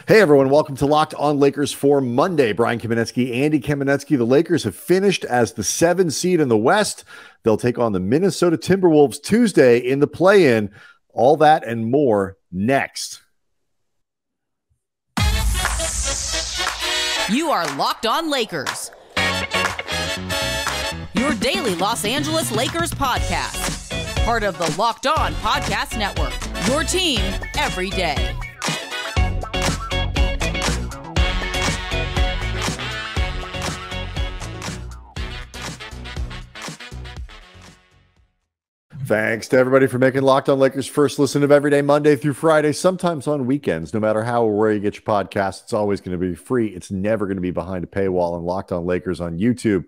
Hey everyone, welcome to Locked On Lakers for Monday. Brian Kamenetsky, Andy Kamenetsky. The Lakers have finished as the 7 seed in the West. They'll take on the Minnesota Timberwolves Tuesday in the play-in. All that and more next. You are Locked On Lakers, your daily Los Angeles Lakers podcast. Part of the Locked On Podcast Network, your team every day. Thanks to everybody for making Locked On Lakers first listen of every day, Monday through Friday, sometimes on weekends. No matter how or where you get your podcast, it's always going to be free. It's never going to be behind a paywall. And Locked On Lakers on YouTube,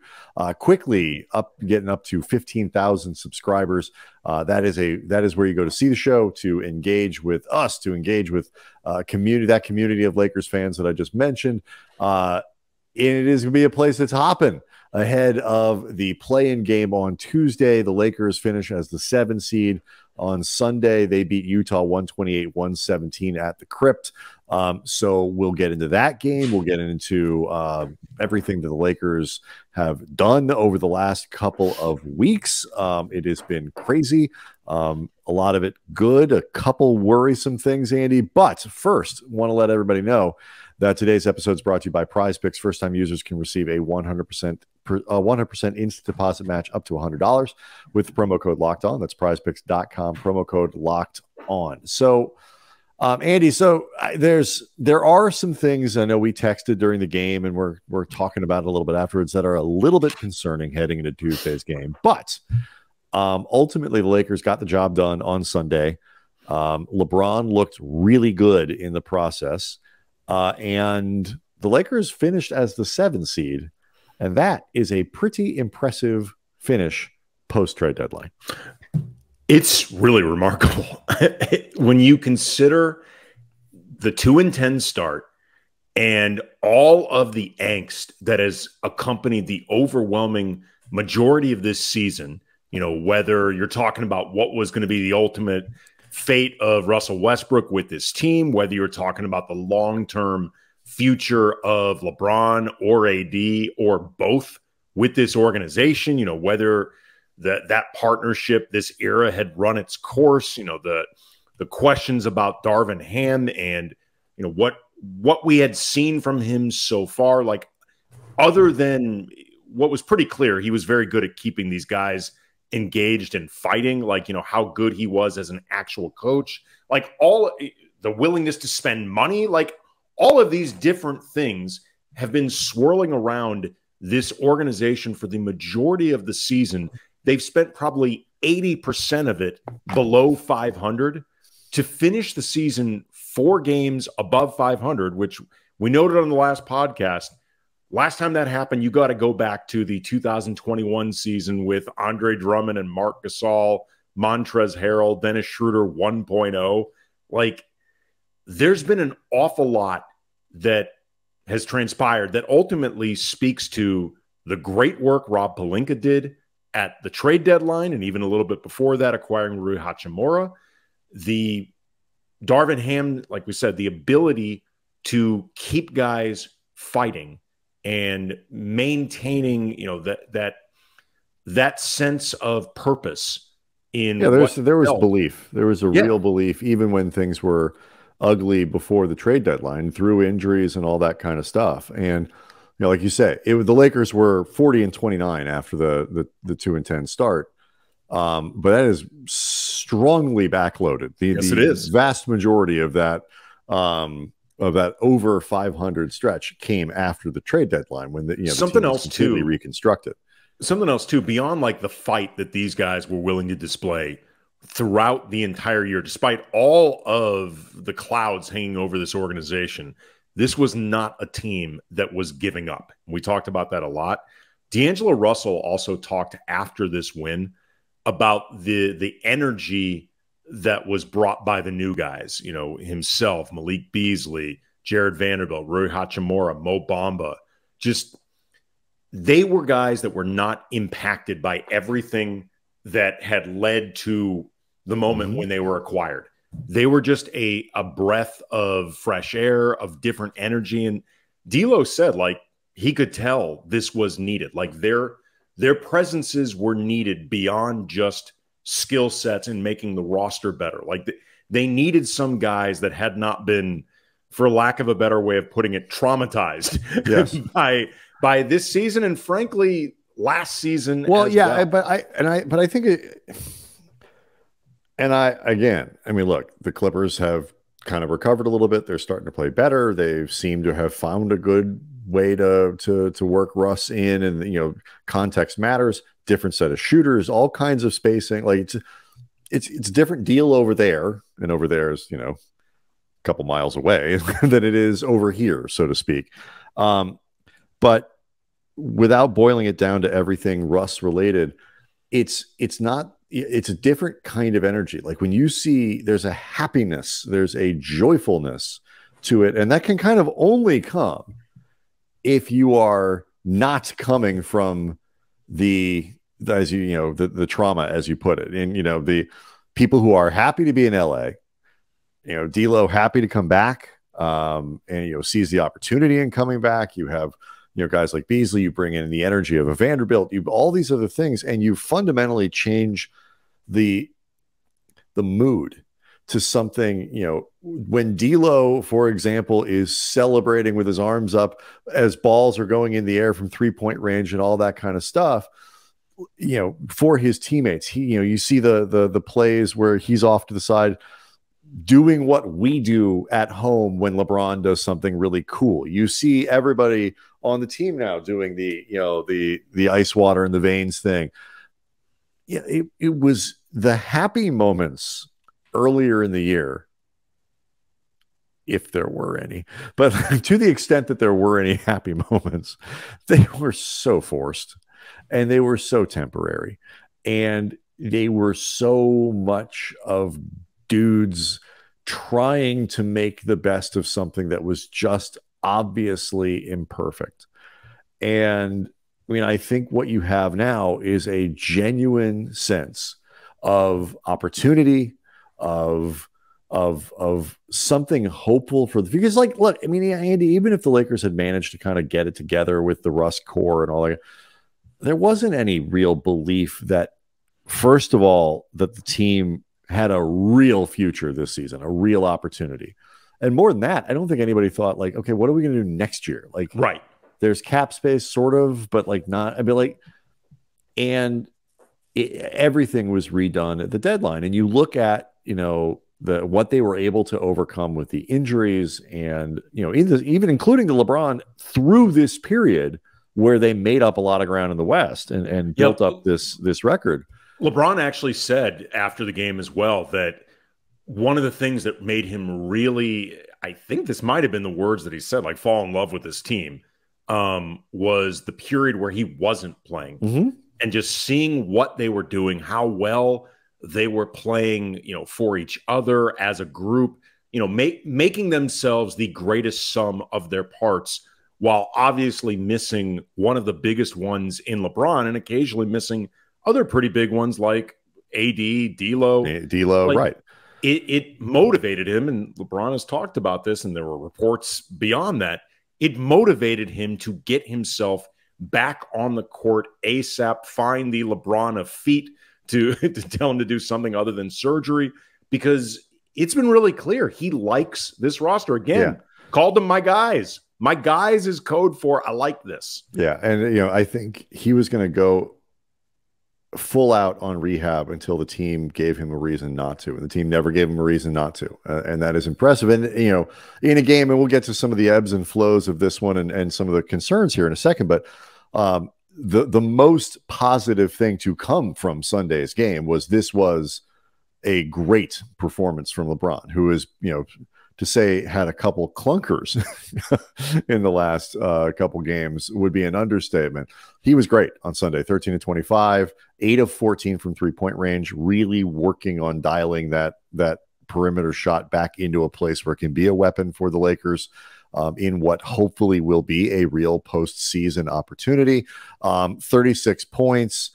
quickly getting up to 15,000 subscribers. That is where you go to see the show, to engage with us, to engage with that community of Lakers fans that I just mentioned. It is going to be a place that's hopping. Ahead of the play-in game on Tuesday, the Lakers finish as the 7 seed. On Sunday, they beat Utah 128-117 at the Crypt. So we'll get into that game. We'll get into everything that the Lakers have done over the last couple of weeks. It has been crazy. A lot of it good, a couple worrisome things, Andy. But first, want to let everybody know that today's episode is brought to you by Prize Picks. First-time users can receive a 100% instant deposit match up to $100 with the promo code Locked On. That's prizepicks.com, promo code Locked On. So, Andy, there are some things I know we texted during the game, and we're talking about it a little bit afterwards, that are a little bit concerning heading into Tuesday's game. But ultimately, the Lakers got the job done on Sunday. LeBron looked really good in the process. And the Lakers finished as the 7 seed, and that is a pretty impressive finish post-trade deadline. It's really remarkable when you consider the 2-10 start and all of the angst that has accompanied the overwhelming majority of this season. You know, whether you're talking about what was going to be the ultimate fate of Russell Westbrook with this team, whether you're talking about the long-term future of LeBron or AD or both with this organization, you know, whether that partnership, this era had run its course, you know, the questions about Darvin Ham and, you know, what we had seen from him so far, like, other than what was pretty clear, he was very good at keeping these guys engaged and fighting, like, you know, how good he was as an actual coach, like all the willingness to spend money, like all of these different things have been swirling around this organization for the majority of the season. They've spent probably 80% of it below 500 to finish the season 4 games above 500, which we noted on the last podcast. Last time that happened, you got to go back to the 2021 season with Andre Drummond and Marc Gasol, Montrezl Harrell, Dennis Schroeder 1.0. Like, there's been an awful lot that has transpired that ultimately speaks to the great work Rob Pelinka did at the trade deadline, and even a little bit before that, acquiring Rui Hachimura. The Darvin Ham, like we said, the ability to keep guys fighting and maintaining, you know, that sense of purpose in. Yeah, there was belief. There was a real belief, even when things were ugly before the trade deadline, through injuries and all that kind of stuff. And, you know, like you say, the Lakers were 40-29 after the 2-10 start. But that is strongly backloaded. Yes, it is. Vast majority of that over 500 stretch came after the trade deadline, when the something the team else was completely too reconstructed. Something else too, beyond like the fight that these guys were willing to display throughout the entire year, despite all of the clouds hanging over this organization, this was not a team that was giving up. We talked about that a lot. D'Angelo Russell also talked after this win about the energy that was brought by the new guys, you know, himself, Malik Beasley, Jared Vanderbilt, Rui Hachimura, Mo Bamba. Just, they were guys that were not impacted by everything that had led to the moment when they were acquired. they were just a breath of fresh air, of different energy. And D'Lo said, like, he could tell this was needed. Like their presences were needed beyond just skill sets and making the roster better. Like they needed some guys that had not been, for lack of a better way of putting it, traumatized yes. by this season, and frankly last season. Well, yeah, well. But I think it, and I mean, look, the Clippers have kind of recovered a little bit. They're starting to play better. They seem to have found a good way to work Russ in, and you know, context matters. Different set of shooters, all kinds of spacing. Like it's a different deal over there, and over there is, you know, a couple miles away than it is over here, so to speak. But without boiling it down to everything Russ related, it's a different kind of energy. Like when you see there's a happiness, there's a joyfulness to it, and that can kind of only come if you are not coming from the trauma, as you put it, and you know, the people who are happy to be in LA. You know, D'Lo happy to come back, and you know, sees the opportunity in coming back. You have, you know, guys like Beasley. You bring in the energy of a Vanderbilt. You all these other things, and you fundamentally change the mood to something. You know, when D'Lo, for example, is celebrating with his arms up as balls are going in the air from 3-point range and all that kind of stuff, you know, for his teammates, you know, you see the plays where he's off to the side doing what we do at home when LeBron does something really cool. You see everybody on the team now doing the ice water in the veins thing. Yeah, it was the happy moments earlier in the year, if there were any, but to the extent that there were any happy moments, they were so forced and they were so temporary, and they were so much of dudes trying to make the best of something that was just obviously imperfect. And I mean, I think what you have now is a genuine sense of opportunity, of something hopeful for the future. Because, like, look, I mean, Andy, even if the Lakers had managed to kind of get it together with the Russ core and all that, there wasn't any real belief that, first of all, that the team had a real future this season, a real opportunity. And more than that, I don't think anybody thought, like, okay, what are we going to do next year? Like, right. There's cap space, sort of, but like not. I mean, like, and everything was redone at the deadline. And you look at, you know, what they were able to overcome with the injuries, and you know, even including the LeBron through this period where they made up a lot of ground in the West and built up this record. LeBron actually said after the game as well that one of the things that made him really, I think this might have been the words that he said, like, fall in love with this team, was the period where he wasn't playing, and just seeing what they were doing, how well they were playing, you know, for each other as a group, you know, making themselves the greatest sum of their parts, while obviously missing one of the biggest ones in LeBron, and occasionally missing other pretty big ones like AD, D'Lo, like, right. It motivated him, and LeBron has talked about this, and there were reports beyond that. It motivated him to get himself back on the court ASAP, find the LeBron of feet to tell him to do something other than surgery, because it's been really clear he likes this roster. Again, called them my guys. My guys is code for I like this. Yeah, and you know, I think he was going to go full out on rehab until the team gave him a reason not to, and the team never gave him a reason not to, and that is impressive. And you know, in a game, and we'll get to some of the ebbs and flows of this one and some of the concerns here in a second, but the most positive thing to come from Sunday's game was this was a great performance from LeBron, who is, you know, to say had a couple clunkers in the last couple games would be an understatement. He was great on Sunday, 13 of 25, 8 of 14 from 3-point range, really working on dialing that perimeter shot back into a place where it can be a weapon for the Lakers in what hopefully will be a real postseason opportunity. 36 points,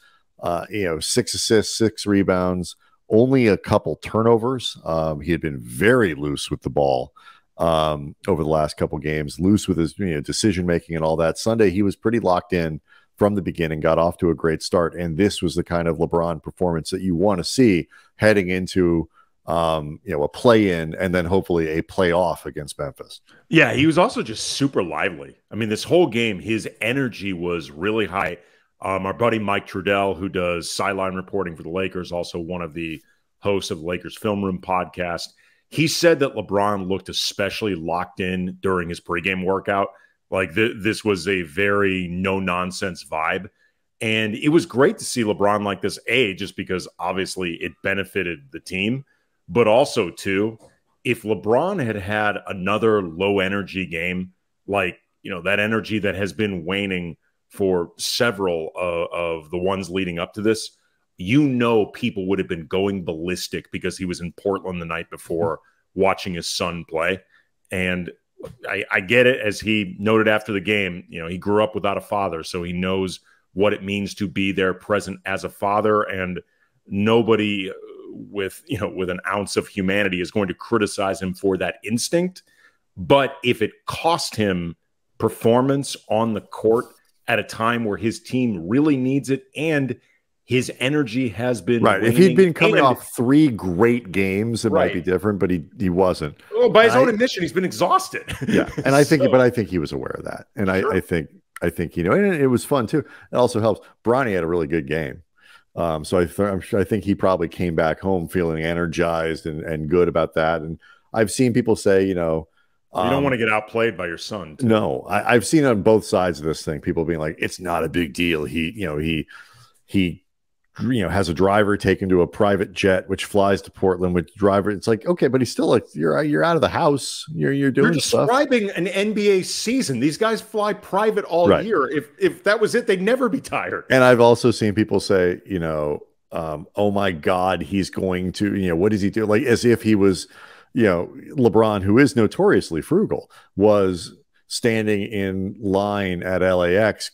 you know, 6 assists, 6 rebounds, only a couple turnovers. He had been very loose with the ball over the last couple games, loose with his decision making and all that. Sunday, he was pretty locked in from the beginning, got off to a great start, and this was the kind of LeBron performance that you want to see heading into a play-in and then hopefully a playoff against Memphis. Yeah, he was also just super lively. I mean, this whole game, his energy was really high. Our buddy Mike Trudell, who does sideline reporting for the Lakers, also one of the hosts of the Lakers Film Room podcast, he said that LeBron looked especially locked in during his pregame workout. Like this was a very no-nonsense vibe. And it was great to see LeBron like this, just because obviously it benefited the team, but also, too, if LeBron had had another low-energy game, like, that energy that has been waning for several of the ones leading up to this, people would have been going ballistic because he was in Portland the night before watching his son play. And I get it, as he noted after the game, he grew up without a father, so he knows what it means to be there present as a father, and nobody with an ounce of humanity is going to criticize him for that instinct. But if it cost him performance on the court at a time where his team really needs it and his energy has been right. If he'd been coming off 3 great games, it might be different, but he wasn't. Well, by his own admission, he's been exhausted. Yeah, and I think he was aware of that, and sure. I think and it was fun too. It also helps. Bronny had a really good game, so I think he probably came back home feeling energized and good about that. And I've seen people say, you don't want to get outplayed by your son, too. No, I've seen on both sides of this thing, people being like, it's not a big deal. He has a driver taken to a private jet, which flies to Portland with driver. It's like, okay, but he's still like, you're out of the house. You're doing stuff. You're describing an NBA season. These guys fly private all year. If that was it, they'd never be tired. And I've also seen people say, oh my God, he's going to, what does he do? Like as if he was, LeBron, who is notoriously frugal, was standing in line at LAX,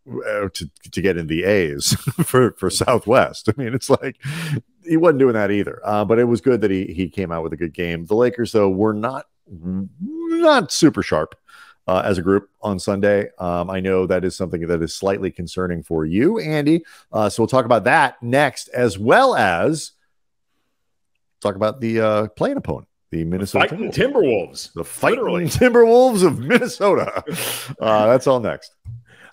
to get in the A's for Southwest. I mean, it's like he wasn't doing that either. But it was good that he came out with a good game. The Lakers, though, were not super sharp as a group on Sunday. I know that is something that is slightly concerning for you, Andy. So we'll talk about that next, as well as talk about the playing opponent, the Minnesota Timberwolves. The fighting Timberwolves of Minnesota. That's all next.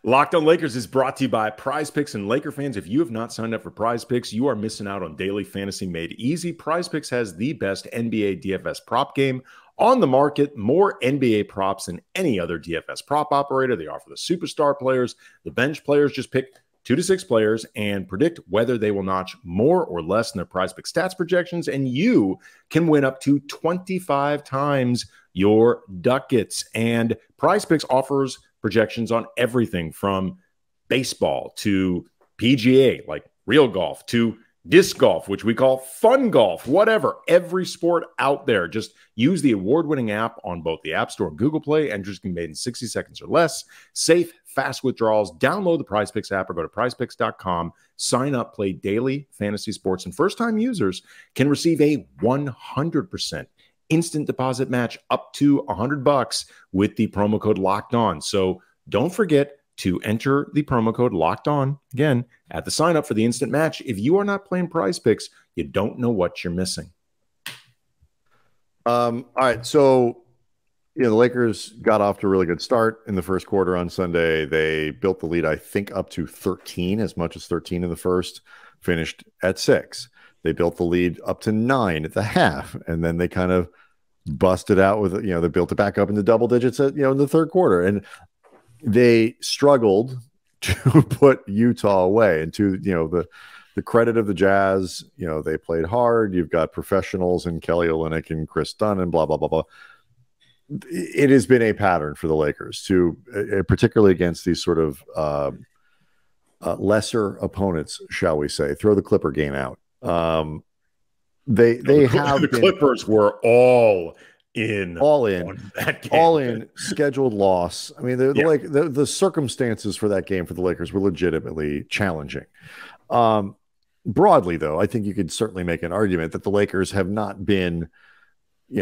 Locked on Lakers is brought to you by Prize Picks, and Laker fans, if you have not signed up for Prize Picks, you are missing out on daily fantasy made easy. Prize Picks has the best NBA DFS prop game on the market, more NBA props than any other DFS prop operator. They offer the superstar players, the bench players. Just pick 2 to 6 players and predict whether they will notch more or less in their Prize Pick stats projections, and you can win up to 25 times your ducats. And Prize Picks offers projections on everything from baseball to PGA, like real golf, to disc golf, which we call fun golf, whatever, every sport out there. Just use the award-winning app on both the App Store and Google Play. Entries can be made in 60 seconds or less. Safe, fast withdrawals. Download the Prize Picks app or go to prizepicks.com. Sign up, play daily fantasy sports, and first-time users can receive a 100% instant deposit match up to $100 with the promo code Locked On. So don't forget to enter the promo code Locked On again at the sign up for the instant match. If you are not playing Prize Picks, you don't know what you're missing. All right, so the Lakers got off to a really good start in the first quarter on Sunday. They built the lead, I think, up to 13, as much as 13 in the first, finished at 6. They built the lead up to 9 at the half, and then they kind of busted out with, they built it back up into double digits at, in the third quarter. And they struggled to put Utah away. And to, the credit of the Jazz, they played hard. You've got professionals in Kelly Olynyk and Chris Dunn and blah, blah, blah, blah. It has been a pattern for the Lakers to, particularly against these sort of lesser opponents, shall we say, throw the Clipper game out. The Clippers were all in scheduled loss. I mean, the circumstances for that game for the Lakers were legitimately challenging. broadly, though, I think you could certainly make an argument that the Lakers have not been,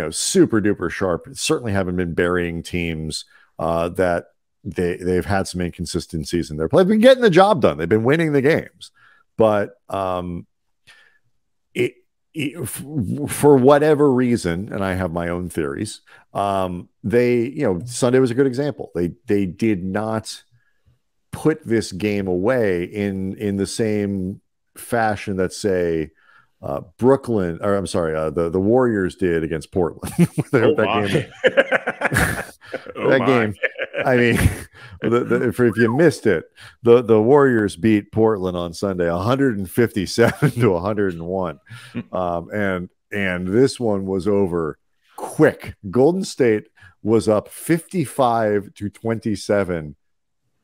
super duper sharp. Certainly haven't been burying teams that they've had some inconsistencies in their play. They've been getting the job done. They've been winning the games, but for whatever reason, and I have my own theories, Sunday was a good example. They did not put this game away in the same fashion that, say, Brooklyn, or I'm sorry, the Warriors did against Portland. That game. I mean, if you missed it, the Warriors beat Portland on Sunday 157 to 101, and this one was over quick. Golden State was up 55 to 27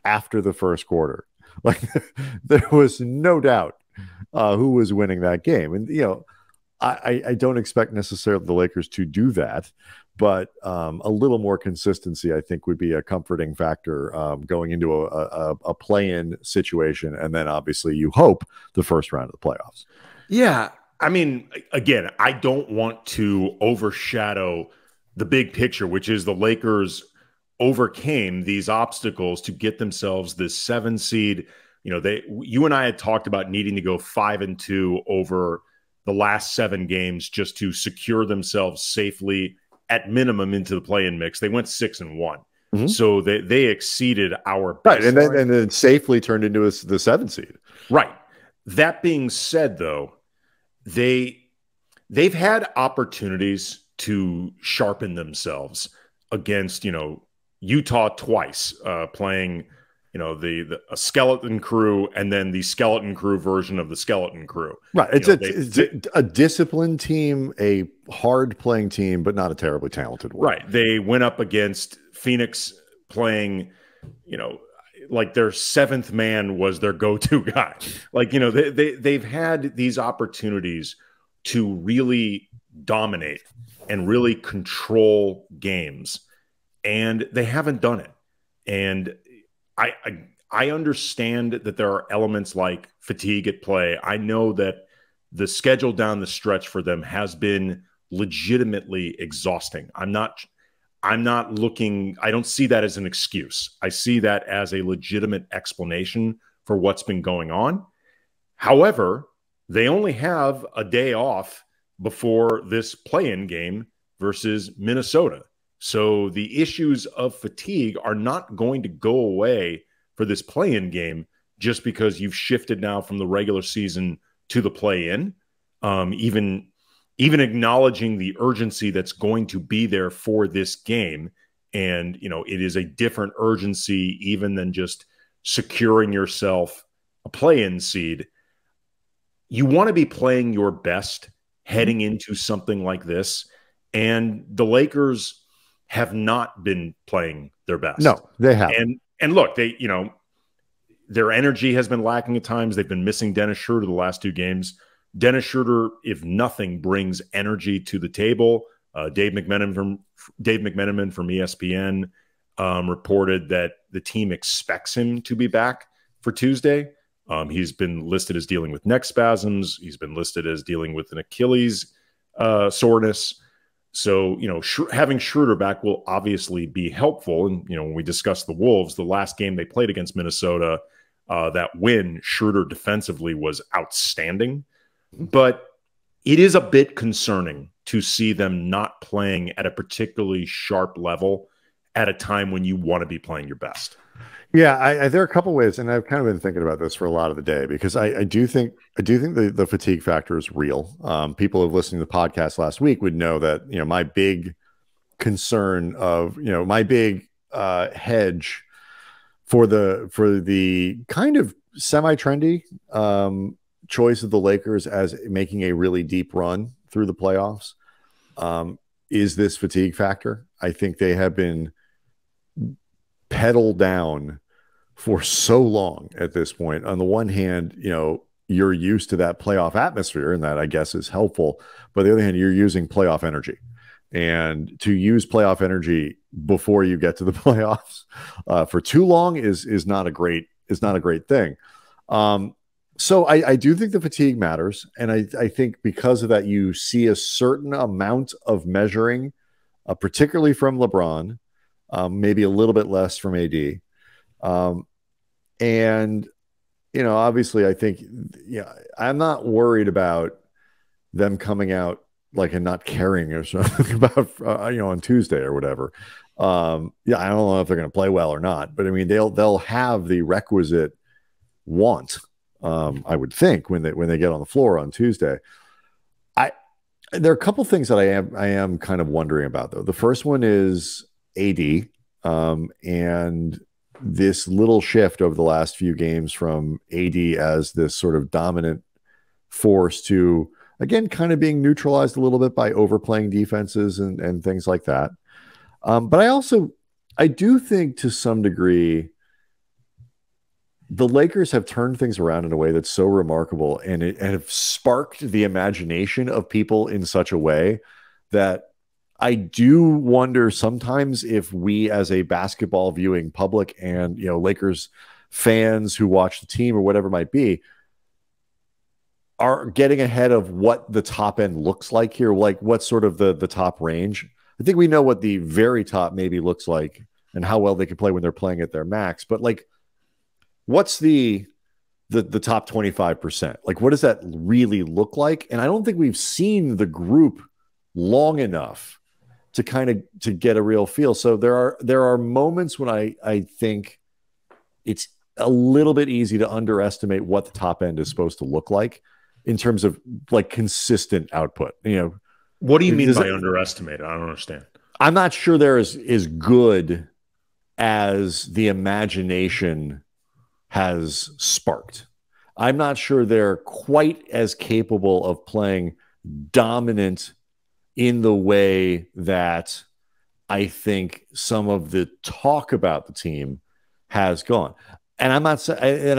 after the first quarter. Like, there was no doubt who was winning that game. And, I don't expect necessarily the Lakers to do that, but a little more consistency, I think, would be a comforting factor going into a play-in situation. And then obviously you hope the first round of the playoffs. Yeah. I mean, again, I don't want to overshadow the big picture, which is the Lakers overcame these obstacles to get themselves this 7 seed. You and I had talked about needing to go 5-2 over the last 7 games just to secure themselves safely at minimum into the play-in mix. They went 6-1. Mm-hmm. So they exceeded our baseline. Right. And then safely turned into the 7 seed. Right. That being said, though, they've had opportunities to sharpen themselves against, Utah twice, playing, a skeleton crew and then the skeleton crew version of the skeleton crew. Right. It's a disciplined team, a hard playing team, but not a terribly talented one. Right. They went up against Phoenix playing, like their 7th man was their go-to guy. Like, they've had these opportunities to really dominate and really control games, and they haven't done it. And I understand that there are elements like fatigue at play. I know that the schedule down the stretch for them has been legitimately exhausting. I'm not looking, I don't see that as an excuse. I see that as a legitimate explanation for what's been going on. However, they only have a day off before this play-in game versus Minnesota. So the issues of fatigue are not going to go away for this play-in game just because you've shifted now from the regular season to the play-in. Even acknowledging the urgency that's going to be there for this game. And, it is a different urgency even than just securing yourself a play-in seed. You want to be playing your best heading into something like this. And the Lakers have not been playing their best. No, they haven't. And look, their energy has been lacking at times. They've been missing Dennis Schroeder the last 2 games. Dennis Schroeder, if nothing, brings energy to the table. Dave McMenamin from ESPN reported that the team expects him to be back for Tuesday. He's been listed as dealing with neck spasms. He's been listed as dealing with an Achilles soreness. So, having Schroeder back will obviously be helpful. And, when we discuss the Wolves, the last game they played against Minnesota, that win, Schroeder defensively was outstanding. But it is a bit concerning to see them not playing at a particularly sharp level at a time when you want to be playing your best. Yeah, there are a couple ways, and I've kind of been thinking about this for a lot of the day because I do think the fatigue factor is real. People who have listened to the podcast last week would know that my big concern of my big hedge for the kind of semi-trendy choice of the Lakers as making a really deep run through the playoffs is this fatigue factor. I think they have been pedaled down for so long at this point. On the one hand, you're used to that playoff atmosphere, and that I guess is helpful. But on the other hand, you're using playoff energy, and to use playoff energy before you get to the playoffs for too long is not a great thing. So I do think the fatigue matters. And I think because of that, you see a certain amount of measuring, particularly from LeBron, maybe a little bit less from AD. Um, and, obviously, I think, I'm not worried about them coming out like and not caring or something about, on Tuesday or whatever. I don't know if they're going to play well or not, but I mean, they'll have the requisite want. I would think when they get on the floor on Tuesday. There are a couple things that I am kind of wondering about though. The first one is AD, and this little shift over the last few games from AD as this sort of dominant force to again kind of being neutralized a little bit by overplaying defenses and things like that. But I do think to some degree the Lakers have turned things around in a way that's so remarkable and have sparked the imagination of people in such a way that I do wonder sometimes if we as a basketball viewing public and, Lakers fans who watch the team or whatever it might be are getting ahead of what the top end looks like here, like what's sort of the top range. I think we know what the very top maybe looks like and how well they can play when they're playing at their max, but like, what's the top 25%? Like, what does that really look like? And I don't think we've seen the group long enough to get a real feel. So there are moments when I think it's a little bit easy to underestimate what the top end is supposed to look like in terms of like consistent output. What do you mean by underestimate? I don't understand. I'm not sure they're as good as the imagination has sparked. I'm not sure they're quite as capable of playing dominant in the way that I think some of the talk about the team has gone. And I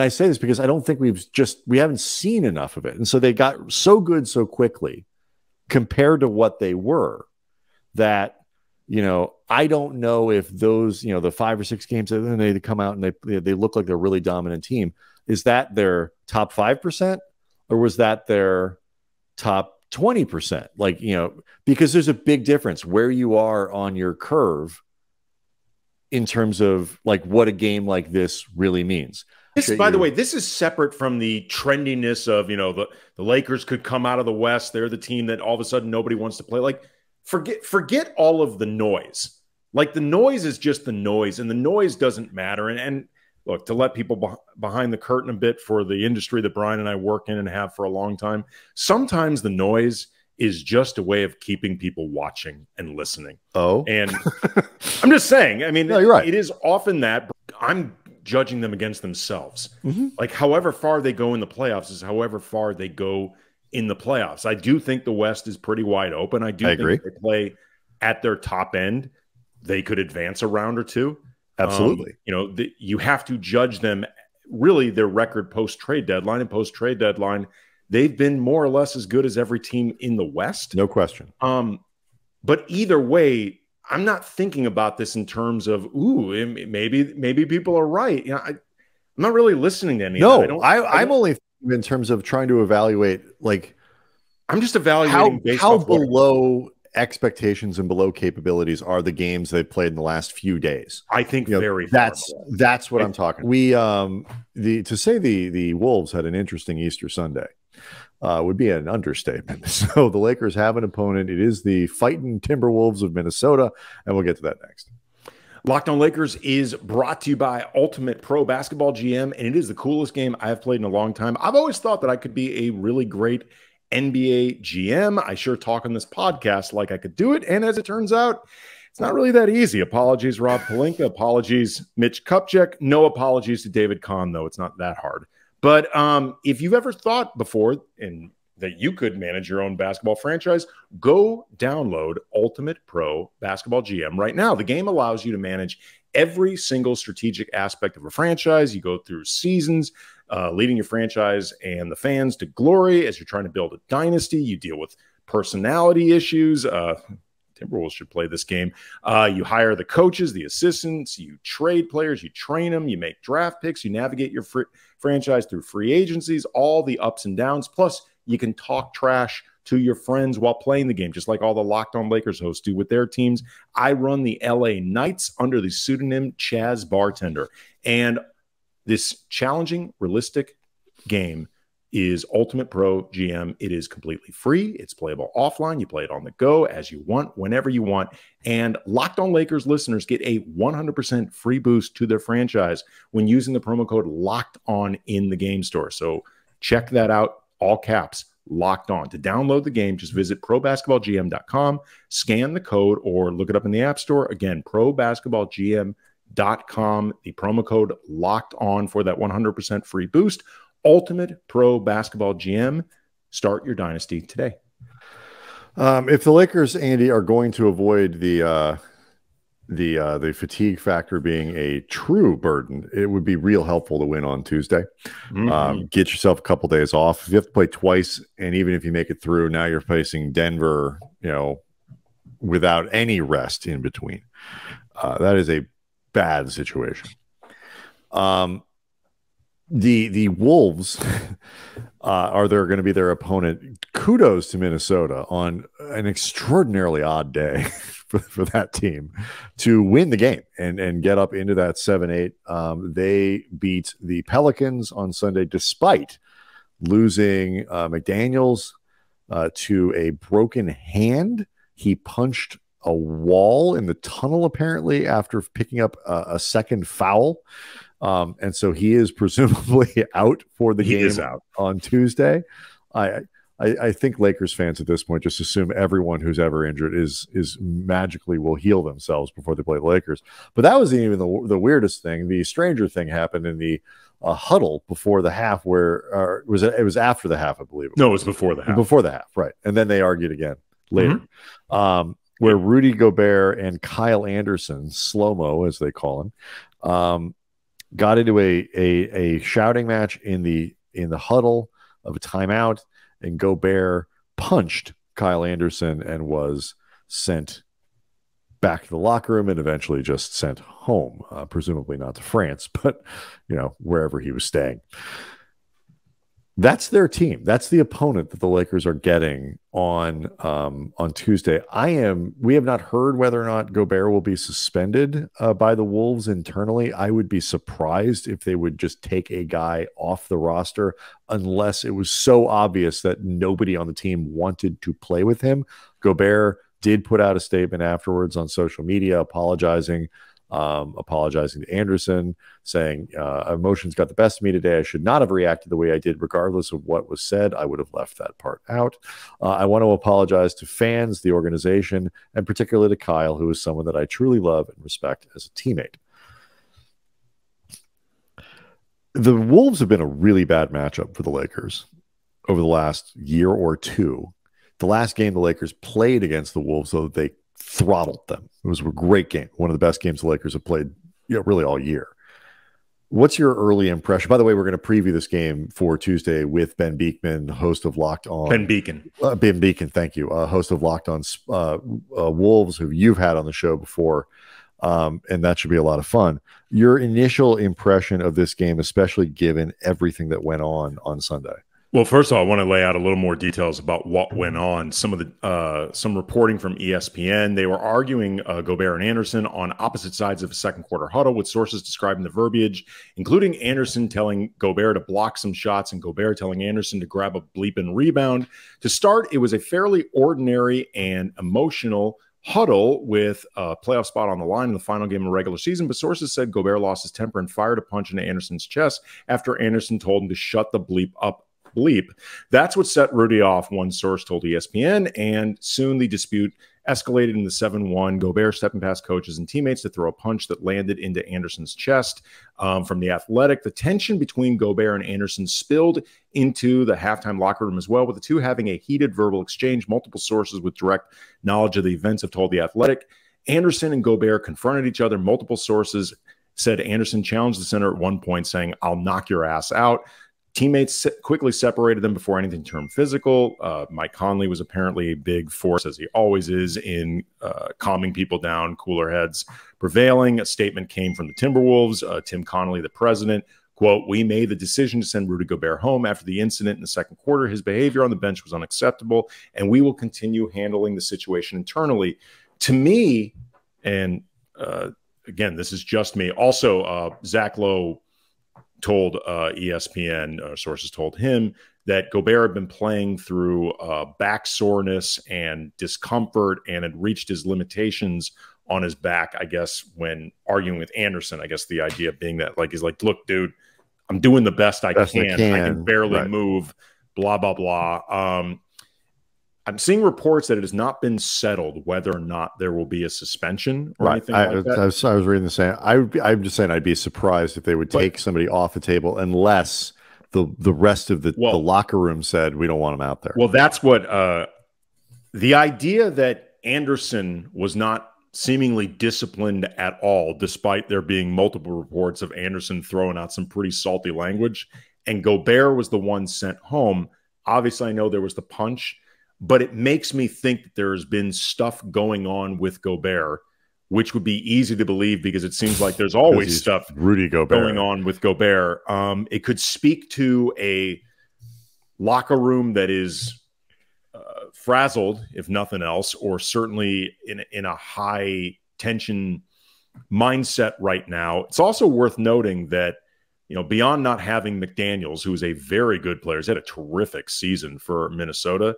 say this because I don't think we haven't seen enough of it. And so they got so good so quickly compared to what they were that, I don't know if those, the 5 or 6 games and then they come out and they look like they're a really dominant team. Is that their top 5% or was that their top 20%? Like, because there's a big difference where you are on your curve in terms of like what a game like this really means. By the way, this is separate from the trendiness of, the Lakers could come out of the West. They're the team that all of a sudden nobody wants to play. Like, forget all of the noise. Like, the noise is just the noise, and the noise doesn't matter. And look, to let people behind the curtain a bit for the industry that Brian and I work in and have for a long time, sometimes the noise is just a way of keeping people watching and listening. Oh, and I'm just saying, I mean, no, you're right. It is often that I'm judging them against themselves. Mm-hmm. Like, however far they go in the playoffs is however far they go in the playoffs. I do think the West is pretty wide open. I think agree. If they play at their top end, they could advance a round or two. Absolutely. You have to judge them really their record post-trade deadline, and post-trade deadline, they've been more or less as good as every team in the West. No question. But either way, I'm not thinking about this in terms of, maybe people are right. I'm not really listening to any of that. I'm only thinking in terms of trying to evaluate, like, I'm just evaluating how below expectations and below capabilities are the games they've played in the last few days. I think that's what I'm talking. We to say the Wolves had an interesting Easter Sunday would be an understatement. So the Lakers have an opponent. It is the fighting Timberwolves of Minnesota, and we'll get to that next. Locked On Lakers is brought to you by Ultimate Pro Basketball GM, and it is the coolest game I've played in a long time. I've always thought that I could be a really great NBA GM. I sure talk on this podcast like I could do it, and as it turns out, it's not really that easy. Apologies, Rob Pelinka. Apologies, Mitch Kupchak. No apologies to David Kahn, though. It's not that hard. But if you've ever thought before that you could manage your own basketball franchise, go download Ultimate Pro Basketball GM right now. The game allows you to manage every single strategic aspect of a franchise. You go through seasons, leading your franchise and the fans to glory as you're trying to build a dynasty. You deal with personality issues, Timberwolves should play this game. You hire the coaches, the assistants, you trade players, you train them, you make draft picks, you navigate your franchise through free agencies, all the ups and downs. Plus, you can talk trash to your friends while playing the game, just like all the Locked On Lakers hosts do with their teams. I run the LA Knights under the pseudonym Chaz Bartender. And this challenging, realistic game is Ultimate Pro GM. It is completely free. It's playable offline. You play it on the go as you want, whenever you want. And Locked On Lakers listeners get a 100% free boost to their franchise when using the promo code Locked On in the game store. So check that out, all caps, Locked On. To download the game, just visit probasketballgm.com, scan the code, or look it up in the App Store. Again, probasketballgm.com, the promo code Locked On for that 100% free boost. Ultimate Pro Basketball GM. Start your dynasty today. If the Lakers, Andy, are going to avoid the fatigue factor being a true burden, it would be real helpful to win on Tuesday. Get yourself a couple days off. If you have to play twice, and even if you make it through, now you're facing Denver, without any rest in between. That is a bad situation. The Wolves are there going to be their opponent. Kudos to Minnesota on an extraordinarily odd day for that team to win the game and get up into that 7-8. They beat the Pelicans on Sunday despite losing McDaniels to a broken hand. He punched a wall in the tunnel apparently after picking up a second foul. And so he is presumably out for the game. He is out on Tuesday. I think Lakers fans at this point just assume everyone who's ever injured is magically will heal themselves before they play the Lakers. But that wasn't even the weirdest thing. The stranger thing happened in the huddle before the half, where it was after the half, I believe. No, it was before the half. Before the half, right? And then they argued again later. Where Rudy Gobert and Kyle Anderson, slow-mo as they call him, got into a shouting match in the huddle of a timeout, and Gobert punched Kyle Anderson and was sent back to the locker room and eventually just sent home, presumably not to France, but wherever he was staying. That's their team. That's the opponent that the Lakers are getting on Tuesday. We have not heard whether or not Gobert will be suspended by the Wolves internally. I would be surprised if they would just take a guy off the roster unless it was so obvious that nobody on the team wanted to play with him. Gobert did put out a statement afterwards on social media apologizing to Anderson, saying, emotions got the best of me today. I should not have reacted the way I did, regardless of what was said. I would have left that part out. I want to apologize to fans, the organization, and particularly to Kyle, who is someone that I truly love and respect as a teammate. The Wolves have been a really bad matchup for the Lakers over the last year or two. The last game the Lakers played against the Wolves, though, they throttled them. It was a great game. One of the best games the Lakers have played really all year. What's your early impression? By the way, we're going to preview this game for Tuesday with Ben Beekman, host of Locked On. Ben Beacon, thank you. Host of Locked On Wolves, who you've had on the show before. And that should be a lot of fun. Your initial impression of this game, especially given everything that went on Sunday. Well, first of all, I want to lay out a little more details about what went on. Some reporting from ESPN. They were arguing Gobert and Anderson on opposite sides of a second quarter huddle, with sources describing the verbiage, including Anderson telling Gobert to block some shots and Gobert telling Anderson to grab a bleeping rebound. To start, it was a fairly ordinary and emotional huddle with a playoff spot on the line in the final game of the regular season, but sources said Gobert lost his temper and fired a punch into Anderson's chest after Anderson told him to shut the bleep up. That's what set Rudy off, one source told ESPN, and soon the dispute escalated in the 7-1. Gobert stepping past coaches and teammates to throw a punch that landed into Anderson's chest. From The Athletic, the tension between Gobert and Anderson spilled into the halftime locker room as well, with the two having a heated verbal exchange. Multiple sources with direct knowledge of the events have told The Athletic Anderson and Gobert confronted each other. Multiple sources said Anderson challenged the center at one point, saying, "I'll knock your ass out." Teammates quickly separated them before anything turned physical. Mike Conley was apparently a big force, as he always is, in calming people down, cooler heads prevailing. A statement came from the Timberwolves. Tim Connolly, the president, quote, "We made the decision to send Rudy Gobert home after the incident in the second quarter. His behavior on the bench was unacceptable, and we will continue handling the situation internally." To me, and again, this is just me. Also, Zach Lowe told ESPN, sources told him, that Gobert had been playing through back soreness and discomfort and had reached his limitations on his back, I guess, when arguing with Anderson. I guess the idea being that, like, he's like, "Look, dude, I'm doing the best I can. I can barely move, blah, blah, blah." I'm seeing reports that it has not been settled whether or not there will be a suspension or anything like that. I was reading the same. I'm just saying I'd be surprised if they would take somebody off the table unless the rest of the locker room said we don't want him out there. Well, that's what the idea that Anderson was not seemingly disciplined at all, despite there being multiple reports of Anderson throwing out some pretty salty language, and Gobert was the one sent home. Obviously, I know there was the punch, but it makes me think that there has been stuff going on with Gobert, which would be easy to believe because it seems like there's always stuff Rudy Gobert going on with Gobert. It could speak to a locker room that is frazzled, if nothing else, or certainly in a high tension mindset right now. It's also worth noting that, you know, beyond not having McDaniels, who is a very good player, he's had a terrific season for Minnesota,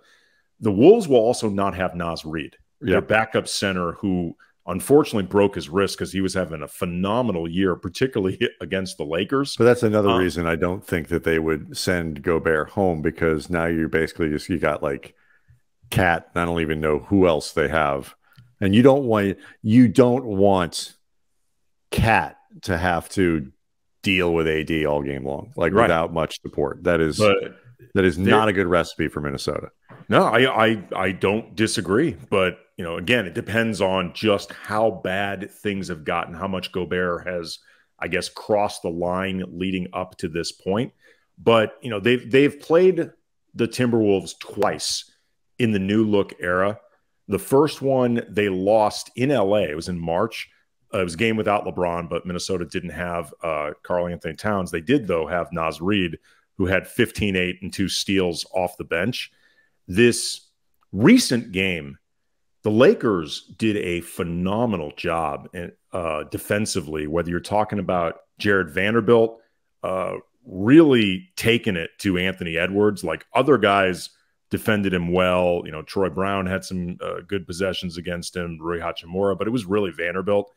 the Wolves will also not have Naz Reid, their backup center, who unfortunately broke his wrist because he was having a phenomenal year, particularly against the Lakers. But that's another reason I don't think that they would send Gobert home, because now you're basically just, you got like Cat. I don't even know who else they have, and you don't want Cat to have to deal with AD all game long, like without much support. That is not a good recipe for Minnesota. No, I don't disagree, but you know, again, it depends on just how bad things have gotten, how much Gobert has, I guess, crossed the line leading up to this point. But you know, they've played the Timberwolves twice in the new look era. The first one they lost in LA. It was in March. It was a game without LeBron, but Minnesota didn't have Karl Anthony Towns. They did, though, have Naz Reid, who had 15-8 and 2 steals off the bench. This recent game, the Lakers did a phenomenal job defensively, whether you're talking about Jared Vanderbilt really taking it to Anthony Edwards. Like, other guys defended him well. You know, Troy Brown had some good possessions against him, Rui Hachimura, but it was really Vanderbilt.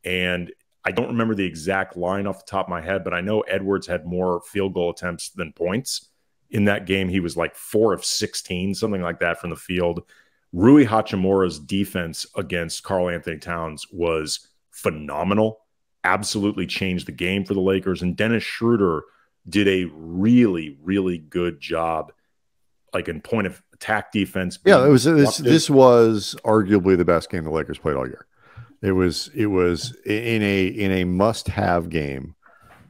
And I don't remember the exact line off the top of my head, but I know Edwards had more field goal attempts than points. In that game, he was like 4 of 16, something like that from the field. Rui Hachimura's defense against Karl Anthony Towns was phenomenal. Absolutely changed the game for the Lakers. And Dennis Schroeder did a really, really good job, like in point of attack defense. Yeah, this was arguably the best game the Lakers played all year. It was in a must-have game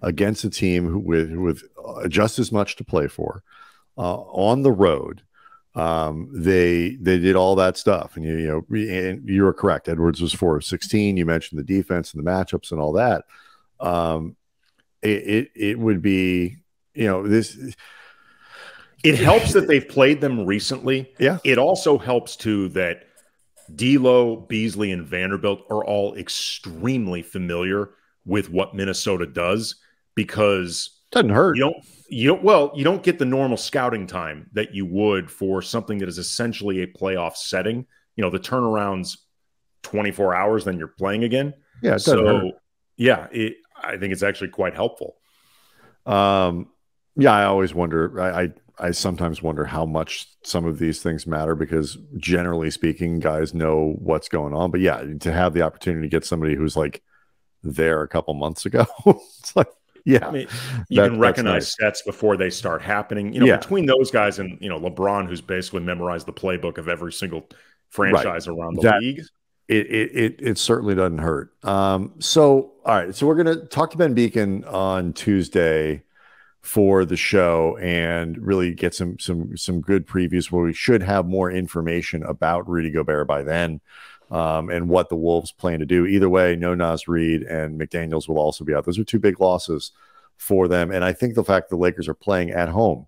against a team with just as much to play for on the road. They did all that stuff, and you were correct. Edwards was 4 of 16. You mentioned the defense and the matchups and all that. It would be, this. It helps that they've played them recently. Yeah. It also helps too that D'Lo, Beasley, and Vanderbilt are all extremely familiar with what Minnesota does, because doesn't hurt. You don't get the normal scouting time that you would for something that is essentially a playoff setting. You know, the turnaround's 24 hours, then you're playing again. Yeah. It doesn't hurt. Yeah, I think it's actually quite helpful. Yeah, I always wonder. I sometimes wonder how much some of these things matter, because generally speaking, guys know what's going on. But yeah, to have the opportunity to get somebody who's like there a couple months ago, it's like, yeah, I mean, you can recognize sets before they start happening. You know, between those guys and LeBron, who's basically memorized the playbook of every single franchise around the league. It certainly doesn't hurt. So all right, so we're gonna talk to Ben Beacon on Tuesday. for the show and really get some good previews where we should have more information about Rudy Gobert by then, and what the Wolves plan to do. Either way, no Naz Reid and McDaniels will also be out. Those are two big losses for them. And I think the fact the Lakers are playing at home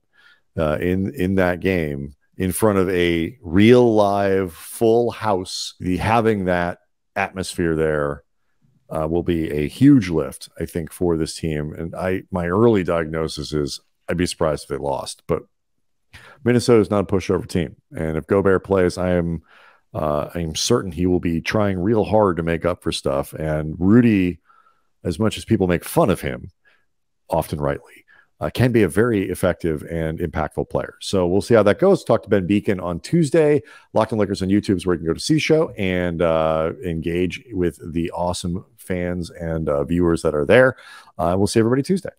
in that game in front of a real live full house, having that atmosphere there will be a huge lift, I think, for this team. And my early diagnosis is I'd be surprised if they lost, but Minnesota is not a pushover team. And if Gobert plays, I'm certain he will be trying real hard to make up for stuff. And Rudy, as much as people make fun of him, often rightly, can be a very effective and impactful player. So we'll see how that goes. Talk to Ben Beacon on Tuesday. Locked on Lakers on YouTube is where you can go to see the show and engage with the awesome fans and viewers that are there. We'll see everybody Tuesday.